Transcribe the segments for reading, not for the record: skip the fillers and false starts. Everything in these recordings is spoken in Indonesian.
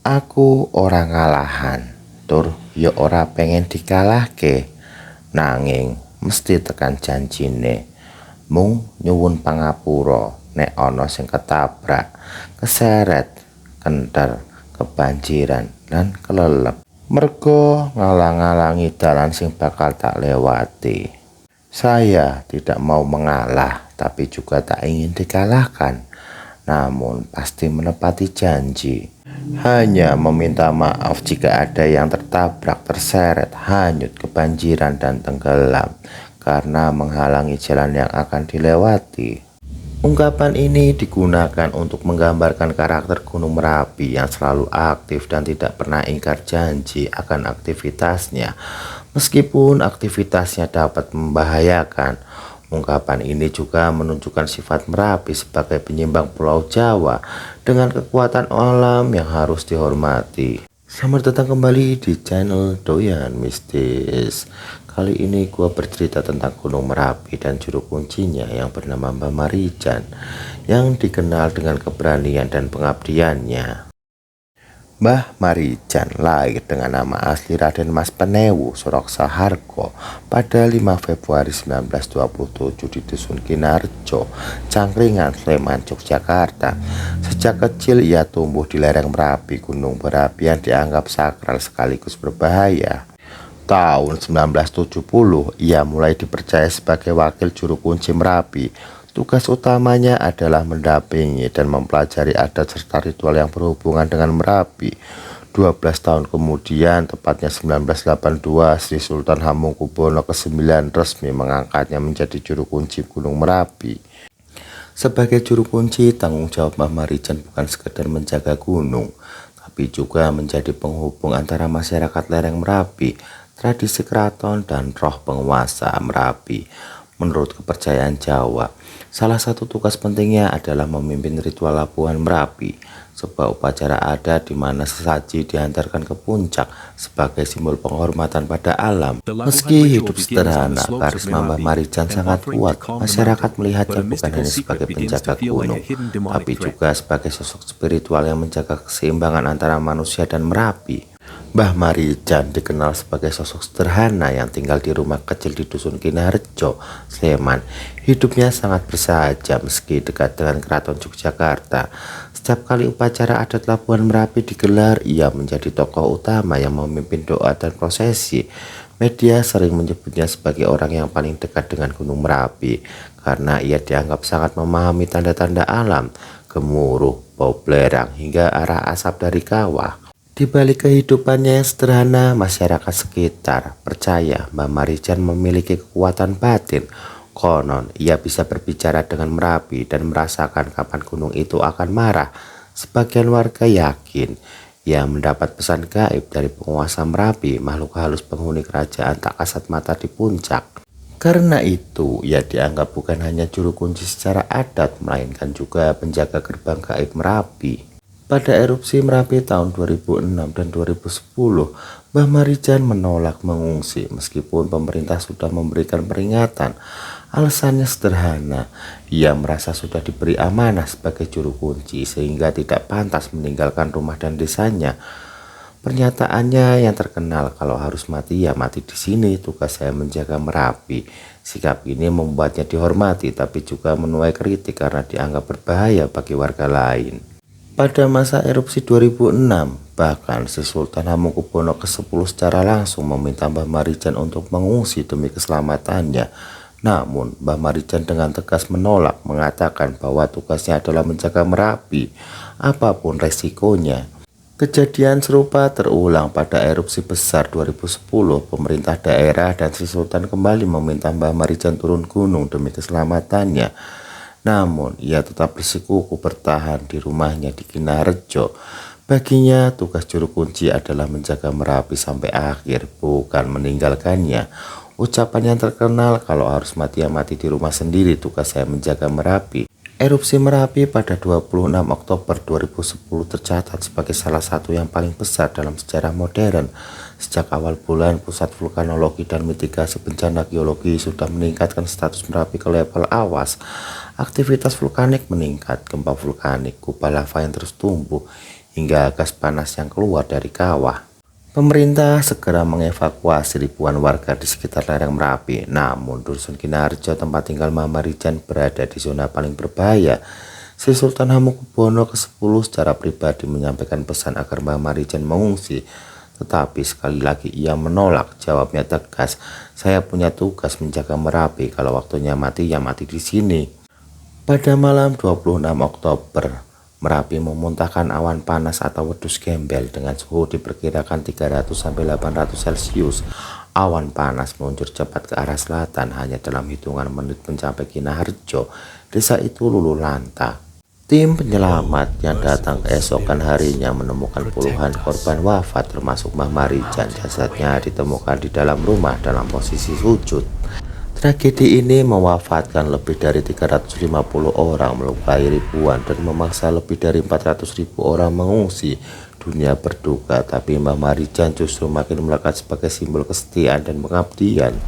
Aku ora ngalahan, tur ya ora pengen dikalahke, nanging mesti tekan janjine. Mung nyuwun pangapura nek ana sing ketabrak, keseret, kenthel, kebanjiran lan kelelep. Merga ngalang-alangi dalan sing bakal tak lewati. Saya tidak mau mengalah, tapi juga tak ingin dikalahkan. Namun pasti menepati janji. Hanya meminta maaf jika ada yang tertabrak, terseret, hanyut, kebanjiran, dan tenggelam karena menghalangi jalan yang akan dilewati. Ungkapan ini digunakan untuk menggambarkan karakter Gunung Merapi yang selalu aktif dan tidak pernah ingkar janji akan aktivitasnya, meskipun aktivitasnya dapat membahayakan. Ungkapan ini juga menunjukkan sifat Merapi sebagai penyeimbang Pulau Jawa dengan kekuatan alam yang harus dihormati. Selamat datang kembali di channel Doyan Mistis. Kali ini gua bercerita tentang Gunung Merapi dan juru kuncinya yang bernama Mbah Marijan, yang dikenal dengan keberanian dan pengabdiannya. Mbah Marijan lahir dengan nama asli Raden Mas Penewu Suraksa Harko pada 5 Februari 1927 di Dusun Kinarjo, Cangkringan, Sleman, Yogyakarta. Sejak kecil ia tumbuh di lereng Merapi, gunung berapi yang dianggap sakral sekaligus berbahaya. Tahun 1970 ia mulai dipercaya sebagai wakil juru kunci Merapi. Tugas utamanya adalah mendampingi dan mempelajari adat serta ritual yang berhubungan dengan Merapi. 12 tahun kemudian, tepatnya 1982, Sri Sultan Hamengkubuwono ke-9 resmi mengangkatnya menjadi juru kunci Gunung Merapi. Sebagai juru kunci, tanggung jawab Mbah Marijan bukan sekedar menjaga gunung, tapi juga menjadi penghubung antara masyarakat lereng Merapi, tradisi keraton, dan roh penguasa Merapi. Menurut kepercayaan Jawa, salah satu tugas pentingnya adalah memimpin ritual Labuhan Merapi, sebuah upacara adat di mana sesaji diantarkan ke puncak sebagai simbol penghormatan pada alam. Meski hidup sederhana, karisma Mbah Marijan sangat kuat. Masyarakat melihatnya bukan hanya sebagai penjaga gunung, tapi juga sebagai sosok spiritual yang menjaga keseimbangan antara manusia dan Merapi. Mbah Marijan dikenal sebagai sosok sederhana yang tinggal di rumah kecil di Dusun Kinarjo, Sleman. Hidupnya sangat bersahaja meski dekat dengan Keraton Yogyakarta. Setiap kali upacara adat Labuhan Merapi digelar, ia menjadi tokoh utama yang memimpin doa dan prosesi. Media sering menyebutnya sebagai orang yang paling dekat dengan Gunung Merapi karena ia dianggap sangat memahami tanda-tanda alam, gemuruh, bau belerang, hingga arah asap dari kawah. Di balik kehidupannya yang sederhana, masyarakat sekitar percaya Mbah Marijan memiliki kekuatan batin. Konon, ia bisa berbicara dengan Merapi dan merasakan kapan gunung itu akan marah. Sebagian warga yakin ia mendapat pesan gaib dari penguasa Merapi, makhluk halus penghuni kerajaan tak kasat mata di puncak. Karena itu, ia dianggap bukan hanya juru kunci secara adat, melainkan juga penjaga gerbang gaib Merapi. Pada erupsi Merapi tahun 2006 dan 2010, Mbah Marijan menolak mengungsi meskipun pemerintah sudah memberikan peringatan. Alasannya sederhana, ia merasa sudah diberi amanah sebagai juru kunci sehingga tidak pantas meninggalkan rumah dan desanya. Pernyataannya yang terkenal, kalau harus mati ya mati di sini, tugas saya menjaga Merapi. Sikap ini membuatnya dihormati tapi juga menuai kritik karena dianggap berbahaya bagi warga lain. Pada masa erupsi 2006, bahkan Sri Sultan Hamengkubuwono ke-10 secara langsung meminta Mbah Marijan untuk mengungsi demi keselamatannya. Namun, Mbah Marijan dengan tegas menolak, mengatakan bahwa tugasnya adalah menjaga Merapi, apapun resikonya. Kejadian serupa terulang pada erupsi besar 2010. Pemerintah daerah dan Sri Sultan kembali meminta Mbah Marijan turun gunung demi keselamatannya. Namun, ia tetap bersikukuh bertahan di rumahnya di Kinarjo. Baginya, tugas juru kunci adalah menjaga Merapi sampai akhir, bukan meninggalkannya. Ucapan yang terkenal, kalau harus mati ya mati di rumah sendiri, tugas saya menjaga Merapi. Erupsi Merapi pada 26 Oktober 2010 tercatat sebagai salah satu yang paling besar dalam sejarah modern. Sejak awal bulan, Pusat Vulkanologi dan Mitigasi Bencana Geologi sudah meningkatkan status Merapi ke level awas. Aktivitas vulkanik meningkat, gempa vulkanik, kubah lava yang terus tumbuh, hingga gas panas yang keluar dari kawah. Pemerintah segera mengevakuasi ribuan warga di sekitar lereng Merapi. Namun Dusun Kinaharjo, tempat tinggal Mbah Marijan, berada di zona paling berbahaya. Sri Sultan Hamengkubuwono ke-10 secara pribadi menyampaikan pesan agar Mbah Marijan mengungsi. Tetapi sekali lagi ia menolak. Jawabnya tegas, "Saya punya tugas menjaga Merapi. Kalau waktunya mati, ya mati di sini." Pada malam 26 Oktober, Merapi memuntahkan awan panas atau wedus gembel dengan suhu diperkirakan 300–800 Celcius. Awan panas meluncur cepat ke arah selatan, hanya dalam hitungan menit mencapai Kinaharjo. Desa itu luluh lantah. Tim penyelamat yang datang keesokan harinya menemukan puluhan korban wafat termasuk Mbah Marijan. Jasadnya ditemukan di dalam rumah dalam posisi sujud. Tragedi ini mewafatkan lebih dari 350 orang, melukai ribuan, dan memaksa lebih dari 400.000 orang mengungsi. Dunia berduka, tapi Mbah Marijan justru makin melekat sebagai simbol kesetiaan dan pengabdian.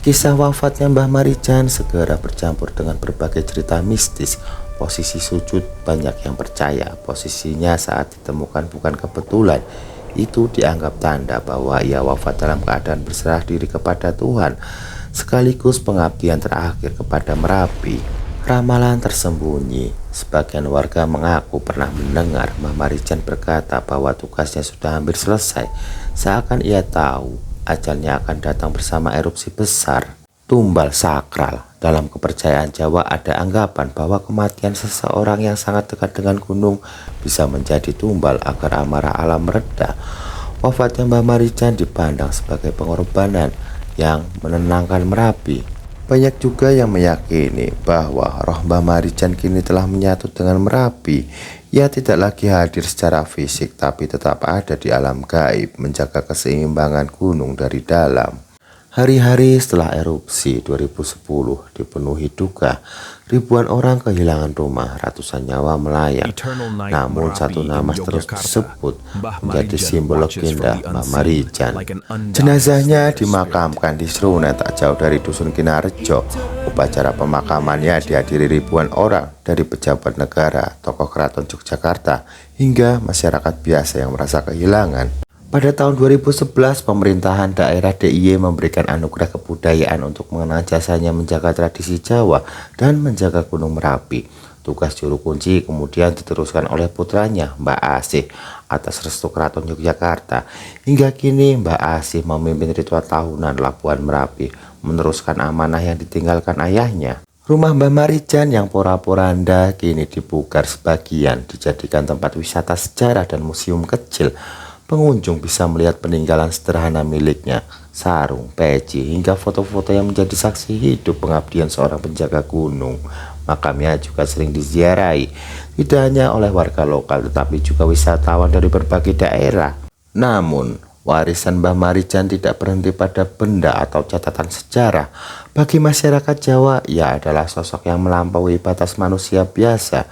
Kisah wafatnya Mbah Marijan segera bercampur dengan berbagai cerita mistis. Posisi sujud, banyak yang percaya posisinya saat ditemukan bukan kebetulan. Itu dianggap tanda bahwa ia wafat dalam keadaan berserah diri kepada Tuhan, sekaligus pengabdian terakhir kepada Merapi. Ramalan tersembunyi. Sebagian warga mengaku pernah mendengar Mbah Marijan berkata bahwa tugasnya sudah hampir selesai, seakan ia tahu ajalnya akan datang bersama erupsi besar. Tumbal sakral. Dalam kepercayaan Jawa ada anggapan bahwa kematian seseorang yang sangat dekat dengan gunung bisa menjadi tumbal agar amarah alam mereda. Wafatnya Mbah Marijan dipandang sebagai pengorbanan yang menenangkan Merapi. Banyak juga yang meyakini bahwa roh Mbah Marijan kini telah menyatu dengan Merapi. Ia tidak lagi hadir secara fisik, tapi tetap ada di alam gaib, menjaga keseimbangan gunung dari dalam. Hari-hari setelah erupsi 2010 dipenuhi duka. Ribuan orang kehilangan rumah, ratusan nyawa melayang. Namun satu nama terus disebut menjadi simbol legenda Mbah Marijan. Jenazahnya dimakamkan di Srunen tak jauh dari Dusun Kinaharjo. Upacara pemakamannya dihadiri ribuan orang dari pejabat negara, tokoh keraton Yogyakarta, hingga masyarakat biasa yang merasa kehilangan. Pada tahun 2011, pemerintahan daerah DIY memberikan anugerah kebudayaan untuk mengenang jasanya menjaga tradisi Jawa dan menjaga Gunung Merapi. Tugas juru kunci kemudian diteruskan oleh putranya, Mbah Asih, atas restu Keraton Yogyakarta. Hingga kini Mbah Asih memimpin ritual tahunan Labuhan Merapi, meneruskan amanah yang ditinggalkan ayahnya. Rumah Mbah Marijan yang pora-poranda kini dibongkar sebagian, dijadikan tempat wisata sejarah dan museum kecil. Pengunjung bisa melihat peninggalan sederhana miliknya, sarung, peci, hingga foto-foto yang menjadi saksi hidup pengabdian seorang penjaga gunung. Makamnya juga sering diziarahi, tidak hanya oleh warga lokal tetapi juga wisatawan dari berbagai daerah. Namun, warisan Mbah Marijan tidak berhenti pada benda atau catatan sejarah. Bagi masyarakat Jawa, ia adalah sosok yang melampaui batas manusia biasa.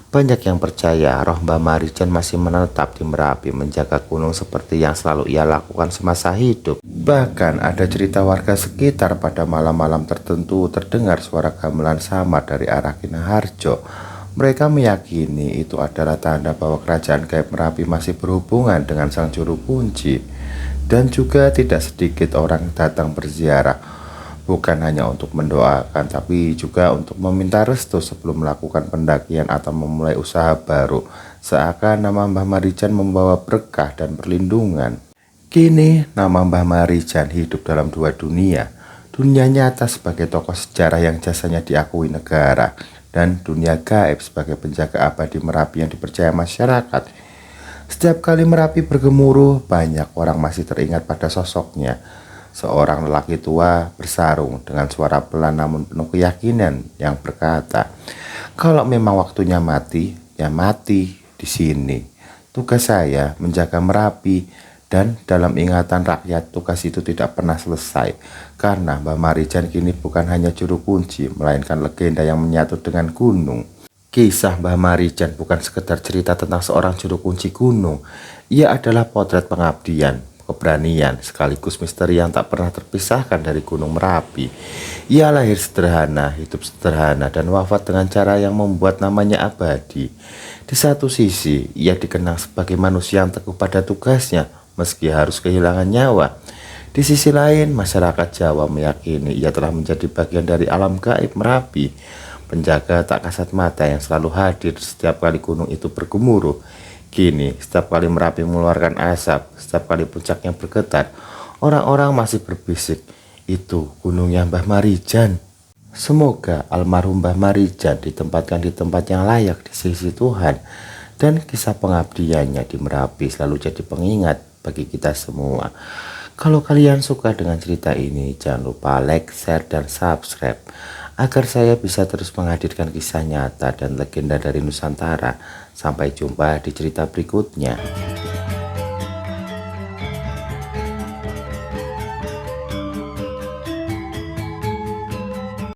Banyak yang percaya roh Mbah Marijan masih menetap di Merapi, menjaga gunung seperti yang selalu ia lakukan semasa hidup. Bahkan ada cerita warga sekitar pada malam-malam tertentu terdengar suara gamelan samar dari arah Kinaharjo. Mereka meyakini itu adalah tanda bahwa kerajaan gaib Merapi masih berhubungan dengan sang juru kunci. Dan juga tidak sedikit orang datang berziarah, bukan hanya untuk mendoakan, tapi juga untuk meminta restu sebelum melakukan pendakian atau memulai usaha baru. Seakan nama Mbah Marijan membawa berkah dan perlindungan. Kini nama Mbah Marijan hidup dalam dua dunia. Dunia nyata sebagai tokoh sejarah yang jasanya diakui negara, dan dunia gaib sebagai penjaga abadi Merapi yang dipercaya masyarakat. Setiap kali Merapi bergemuruh, banyak orang masih teringat pada sosoknya. Seorang lelaki tua bersarung dengan suara pelan namun penuh keyakinan yang berkata, "Kalau memang waktunya mati, ya mati di sini. Tugas saya menjaga Merapi." Dan dalam ingatan rakyat, tugas itu tidak pernah selesai, karena Mbah Marijan kini bukan hanya juru kunci, melainkan legenda yang menyatu dengan gunung. Kisah Mbah Marijan bukan sekedar cerita tentang seorang juru kunci gunung. Ia adalah potret pengabdian, keberanian, sekaligus misteri yang tak pernah terpisahkan dari Gunung Merapi. Ia lahir sederhana, hidup sederhana, dan wafat dengan cara yang membuat namanya abadi. Di satu sisi, ia dikenang sebagai manusia yang teguh pada tugasnya, meski harus kehilangan nyawa. Di sisi lain, masyarakat Jawa meyakini ia telah menjadi bagian dari alam gaib Merapi, penjaga tak kasat mata yang selalu hadir setiap kali gunung itu bergemuruh. Kini, setiap kali Merapi mengeluarkan asap, setiap kali puncaknya bergetar, orang-orang masih berbisik, itu gunungnya Mbah Marijan. Semoga almarhum Mbah Marijan ditempatkan di tempat yang layak di sisi Tuhan, dan kisah pengabdiannya di Merapi selalu jadi pengingat bagi kita semua. Kalau kalian suka dengan cerita ini, jangan lupa like, share, dan subscribe agar saya bisa terus menghadirkan kisah nyata dan legenda dari Nusantara. Sampai jumpa di cerita berikutnya.